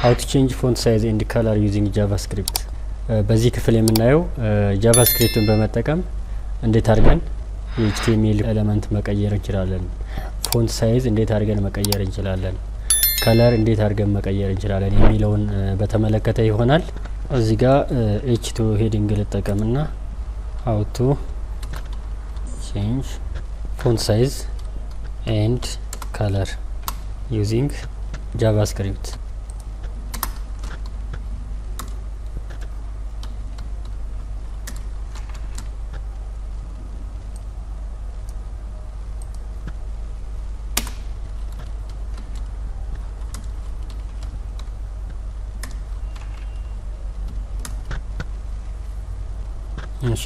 how to change font size and color using JavaScript በዚህ ክፍል የምናየው ጃቫስክሪፕትን በመጠቀም እንዴት አድርገን የኤችቲኤምኤል ኤሌመንት መቀየር እንችላለን፣ ፎንት ሳይዝ እንዴት አድርገን መቀየር እንችላለን፣ ከለር እንዴት አድርገን መቀየር እንችላለን የሚለውን በተመለከተ ይሆናል። እዚህ ጋር h2 ሄዲንግ ልጠቀምና how to change font size and color using JavaScript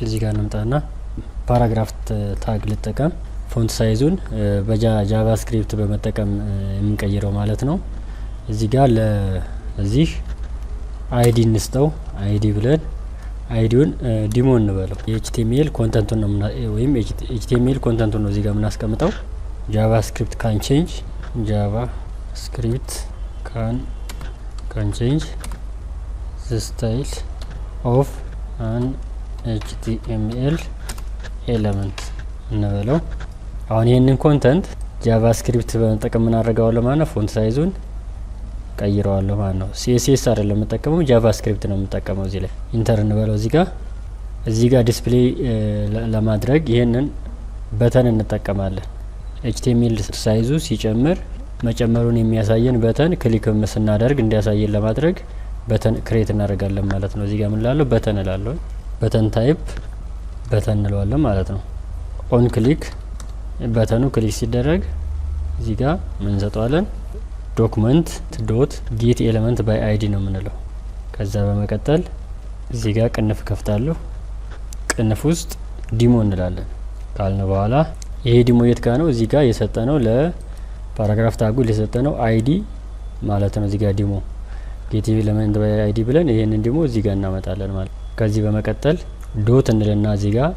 እዚህ ጋር እንምጣና ፓራግራፍ ታግ ልጠቀም። ፎንት ሳይዙን በጃቫስክሪፕት በመጠቀም የምንቀይረው ማለት ነው። እዚህ ጋር ለዚህ አይዲ እንስጠው። አይዲ ብለን አይዲውን ዲሞ እንበለው። የኤችቲኤምኤል ኮንተንቱን ነው ወይም ኤችቲኤምኤል ኮንተንቱን ነው እዚህ ጋር የምናስቀምጠው። ጃቫስክሪፕት ካን ቼንጅ ጃቫስክሪፕት ካን ቼንጅ ዘ ስታይል ኦፍ አን HTML ኤሌመንት እንበለው። አሁን ይሄንን ኮንተንት ጃቫስክሪፕት በመጠቀም ምን አደርገዋለሁ ማለት ነው፣ ፎንት ሳይዙን ቀይረዋለሁ ማለት ነው። CSS አይደለም የምጠቀመው ጃቫስክሪፕት ነው የምጠቀመው። እዚህ ላይ ኢንተር እንበለው። እዚህ ጋር ዲስፕሌይ ለማድረግ ይሄንን በተን እንጠቀማለን። HTML ሳይዙ ሲጨምር መጨመሩን የሚያሳየን በተን ክሊክ ስናደርግ እንዲያሳየን ለማድረግ በተን ክሬት እናደርጋለን ማለት ነው። እዚህ ጋር ምን ላለው በተን እላለሁ። በተን ታይፕ በተን እንለዋለን ማለት ነው። ኦን ክሊክ በተኑ ክሊክ ሲደረግ እዚህ ጋር ምን እንሰጠዋለን፣ ዶክመንት ዶት ጌት ኤሌመንት ባይ አይዲ ነው የምንለው። ከዛ በመቀጠል እዚህ ጋር ቅንፍ ከፍታለሁ። ቅንፍ ውስጥ ዲሞ እንላለን ካልን በኋላ ይሄ ዲሞ የት ጋር ነው? እዚህ ጋር የሰጠነው ለፓራግራፍ ታጉ የሰጠነው አይዲ ማለት ነው። እዚህ ጋር ዲሞ ጌት ኤሌመንት ባይ አይዲ ብለን ይሄንን ዲሞ እዚህ ጋር እናመጣለን ማለት ነው። ከዚህ በመቀጠል ዶት እንልና እዚህ ጋር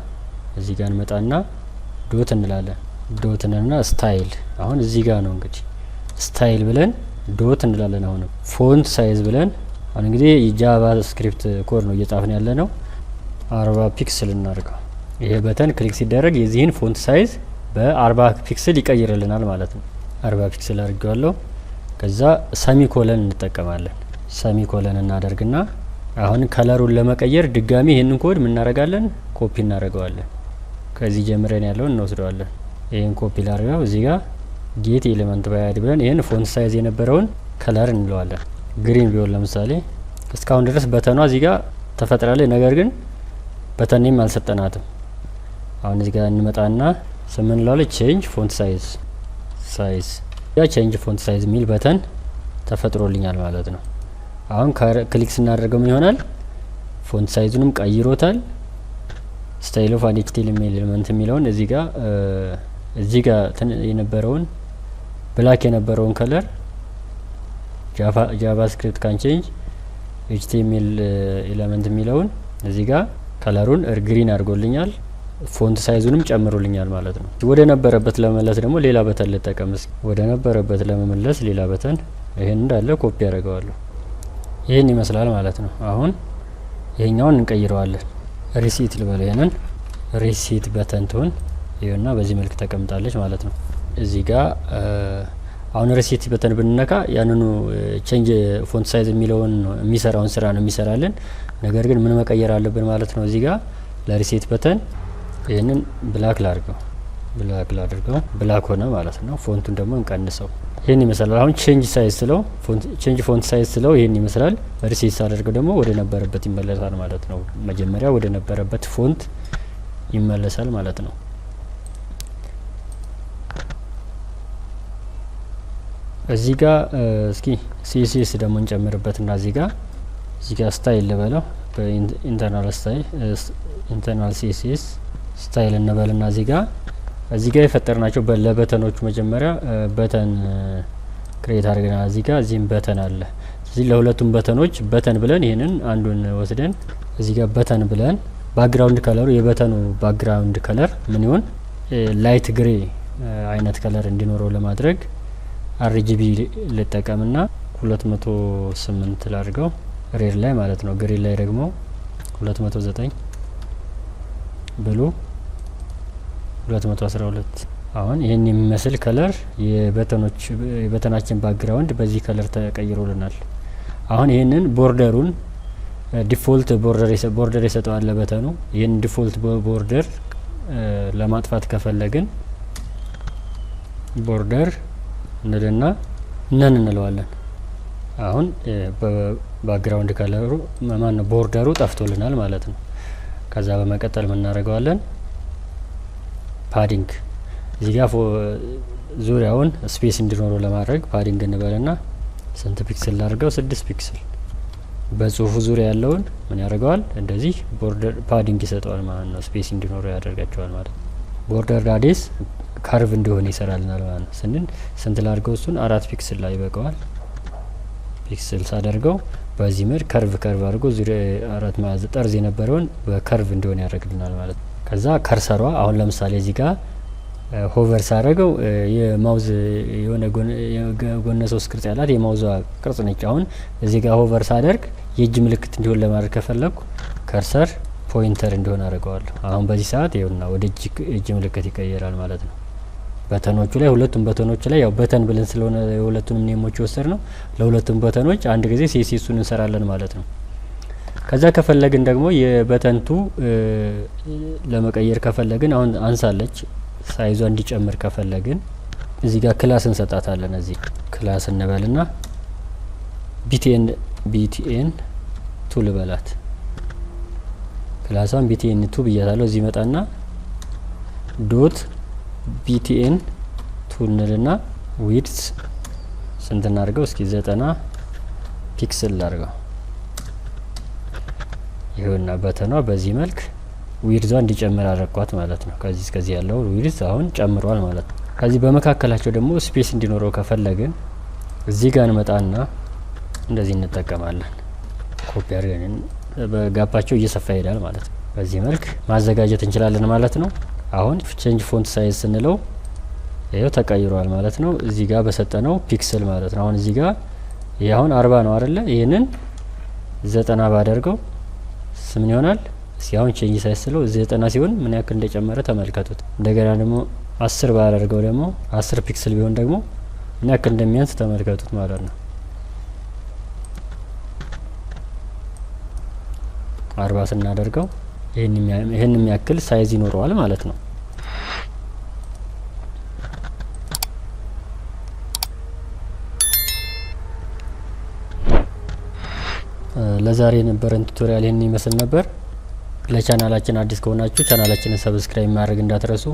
እንመጣና ዶት እንላለን። ዶት እንልና ስታይል አሁን እዚህ ጋር ነው እንግዲህ ስታይል ብለን ዶት እንላለን። አሁን ፎንት ሳይዝ ብለን አሁን እንግዲህ የጃቫስክሪፕት ኮድ ነው እየጻፍን ያለ ነው። 40 ፒክስል እናድርገው። ይሄ በተን ክሊክ ሲደረግ የዚህን ፎንት ሳይዝ በ40 ፒክስል ይቀይርልናል ማለት ነው። 40 ፒክስል አድርጌዋለሁ። ከዛ ሰሚኮለን እንጠቀማለን። ሰሚኮለን እናደርግና አሁን ከለሩን ለመቀየር ድጋሚ ይሄንን ኮድ ምን እናደርጋለን? ኮፒ እናደርገዋለን። ከዚህ ጀምረን ያለውን እንወስደዋለን። ይሄን ኮፒ ላድርገው። እዚህ ጋር ጌት ኤሌመንት ባይ አይዲ ብለን ይሄን ፎንት ሳይዝ የነበረውን ከለር እንለዋለን። ግሪን ቢሆን ለምሳሌ እስካሁን ድረስ በተኗ እዚህ ጋር ተፈጥራለች፣ ነገር ግን በተንም አልሰጠናትም። አሁን እዚህ ጋር እንመጣና ስምን እንለዋለን፣ ቼንጅ ፎንት ሳይዝ ያ ቼንጅ ፎንት ሳይዝ ሚል በተን ተፈጥሮልኛል ማለት ነው። አሁን ክሊክ ስናደርገው ምን ይሆናል? ፎንት ሳይዙንም ቀይሮታል። ስታይል ኦፍ ኤችቲኤምኤል ኤሌመንት የሚለውን እዚህ ጋር የነበረውን ብላክ የነበረውን ከለር ጃቫስክሪፕት ካን ቼንጅ ኤችቲኤምኤል ኤሌመንት የሚለውን እዚህ ጋር ከለሩን ግሪን አድርጎልኛል። ፎንት ሳይዙንም ጨምሮልኛል ማለት ነው። ወደ ነበረበት ለመመለስ ደግሞ ሌላ በተን ልጠቀም። ወደ ነበረበት ለመመለስ ሌላ በተን ይሄን እንዳለ ኮፒ ያደርገዋለሁ። ይሄን ይመስላል ማለት ነው። አሁን ይሄኛውን እንቀይረዋለን። ሪሲት ልበለው። ይሄንን ሪሲት በተን ትሆን ይሄና በዚህ መልክ ተቀምጣለች ማለት ነው። እዚህ ጋር አሁን ሪሲት በተን ብንነካ ያንኑ ቼንጅ ፎንት ሳይዝ የሚለውን የሚሰራውን ስራ ነው የሚሰራልን። ነገር ግን ምን መቀየር አለብን ማለት ነው። እዚህ ጋር ለሪሲት በተን ይሄንን ብላክ ላድርገው። ብላክ ሆነ ማለት ነው። ፎንቱን ደግሞ እንቀንሰው። ይሄን ይመስላል። አሁን ቼንጅ ሳይዝ ስለው ቼንጅ ፎንት ሳይዝ ስለው ይሄን ይመስላል። ሪሲት ሳደርገው ደግሞ ወደ ነበረበት ይመለሳል ማለት ነው። መጀመሪያ ወደ ነበረበት ፎንት ይመለሳል ማለት ነው። እዚህ ጋር እስኪ CSS ደግሞ እንጨምርበትና እዚህ ጋር ስታይል ልበለው። በኢንተርናል CSS ስታይል እንበልና እዚህ ጋር የፈጠርናቸው ለበተኖቹ መጀመሪያ በተን ክሬት አድርገናል። እዚህም በተን አለ። ስለዚህ ለሁለቱም በተኖች በተን ብለን ይሄንን አንዱን ወስደን እዚህ ጋር በተን ብለን ባክግራውንድ ከለሩ የበተኑ ባክግራውንድ ከለር ምን ይሁን ላይት ግሬ አይነት ከለር እንዲኖረው ለማድረግ RGB ልጠቀምና 208 ላድርገው ሬድ ላይ ማለት ነው። ግሪን ላይ ደግሞ 209 ብሉ 212። አሁን ይህን የሚመስል ከለር የበተናችን ባክግራውንድ በዚህ ከለር ተቀይሮልናል። አሁን ይህንን ቦርደሩን ዲፎልት ቦርደር ይሰጠዋል ለበተኑ። ይህን ዲፎልት ቦርደር ለማጥፋት ከፈለግን ቦርደር እንልና ነን እንለዋለን። አሁን ባክግራውንድ ከለሩ ማነው ቦርደሩ ጠፍቶልናል ማለት ነው። ከዛ በመቀጠል ምን እናደርገዋለን? ፓዲንግ እዚህ ጋር ዙሪያውን ስፔስ እንዲኖረው ለማድረግ ፓዲንግ እንበልና ስንት ፒክስል ላድርገው? 6 ፒክስል። በጽሁፉ ዙሪያ ያለውን ምን ያደርገዋል? እንደዚህ ቦርደር ፓዲንግ ይሰጠዋል ማለት ነው። ስፔስ እንዲኖረው ያደርጋቸዋል ማለት ነው። ቦርደር ራዲየስ ካርቭ እንዲሆን ይሰራልናል ማለት ነው። ስንት ላድርገው? እሱን 4 ፒክስል ላይ ይበቃዋል። ፒክስል ሳደርገው በዚህ መልክ ከርቭ አድርጎ ዙሪያ 4 ማዕዘን ጠርዝ የነበረውን በከርቭ እንዲሆን ያደርግልናል ማለት ነው። ከዛ ከርሰሯ አሁን ለምሳሌ እዚህ ጋር ሆቨር ሳደርገው የማውዝ የሆነ ጎነ 3 ቅርጽ ያላት የማውዟ ቅርጽ ነች። አሁን እዚህ ጋር ሆቨር ሳደርግ የእጅ ምልክት እንዲሆን ለማድረግ ከፈለኩ ከርሰር ፖይንተር እንዲሆን አድርገዋለሁ። አሁን በዚህ ሰዓት ይኸውና ወደ እጅ ምልክት ይቀየራል ማለት ነው። በተኖቹ ላይ ሁለቱም በተኖች ላይ ያው በተን ብለን ስለሆነ የሁለቱንም ኔሞች ወሰድ ነው። ለሁለቱም በተኖች አንድ ጊዜ ሲኤስኤሱን እንሰራለን ማለት ነው። ከዛ ከፈለግን ደግሞ የበተንቱ ለመቀየር ከፈለግን አሁን አንሳለች ሳይዟ እንዲጨምር ከፈለግን እዚህ ጋር ክላስ እንሰጣታለን። እዚህ ክላስ እንበልና ቢቲኤን ቱ ልበላት። ክላሷን ቢቲኤን ቱ ብያታለሁ። እዚህ መጣና ዶት ቢቲኤን ቱ እንልና ዊድስ ስንት እናድርገው? እስኪ 90 ፒክስል ላድርገው። ይኸውና በተኗ በዚህ መልክ ዊድዟ እንዲጨምር አደረኳት ማለት ነው። ከዚህ እስከዚህ ያለው ዊድዝ አሁን ጨምሯል ማለት ነው። ከዚህ በመካከላቸው ደግሞ ስፔስ እንዲኖረው ከፈለግን እዚህ ጋር እንመጣና እንደዚህ እንጠቀማለን። ኮፒ አድርገን በጋፓቸው እየሰፋ ይሄዳል ማለት ነው። በዚህ መልክ ማዘጋጀት እንችላለን ማለት ነው። አሁን ቼንጅ ፎንት ሳይዝ ስንለው ይሄው ተቀይሯል ማለት ነው። እዚህ ጋር በሰጠነው ፒክስል ማለት ነው። አሁን እዚህ ጋር ይሄ አሁን 40 ነው አይደለ? ይሄንን 90 ባደርገው ምን ይሆናል? እስኪ አሁን ቼንጅ ሳይዝ ስለው 90 ሲሆን ምን ያክል እንደጨመረ ተመልከቱት። እንደገና ደግሞ 10 ባደርገው ደግሞ 10 ፒክስል ቢሆን ደግሞ ምን ያክል እንደሚያንስ ተመልከቱት ማለት ነው። 40 ስናደርገው ይሄን የሚያክል ሳይዝ ይኖረዋል ማለት ነው። ለዛሬ የነበረን ቱቶሪያል ይሄን ይመስል ነበር። ለቻናላችን አዲስ ከሆናችሁ ቻናላችንን ሰብስክራይብ ማድረግ እንዳትረሱ።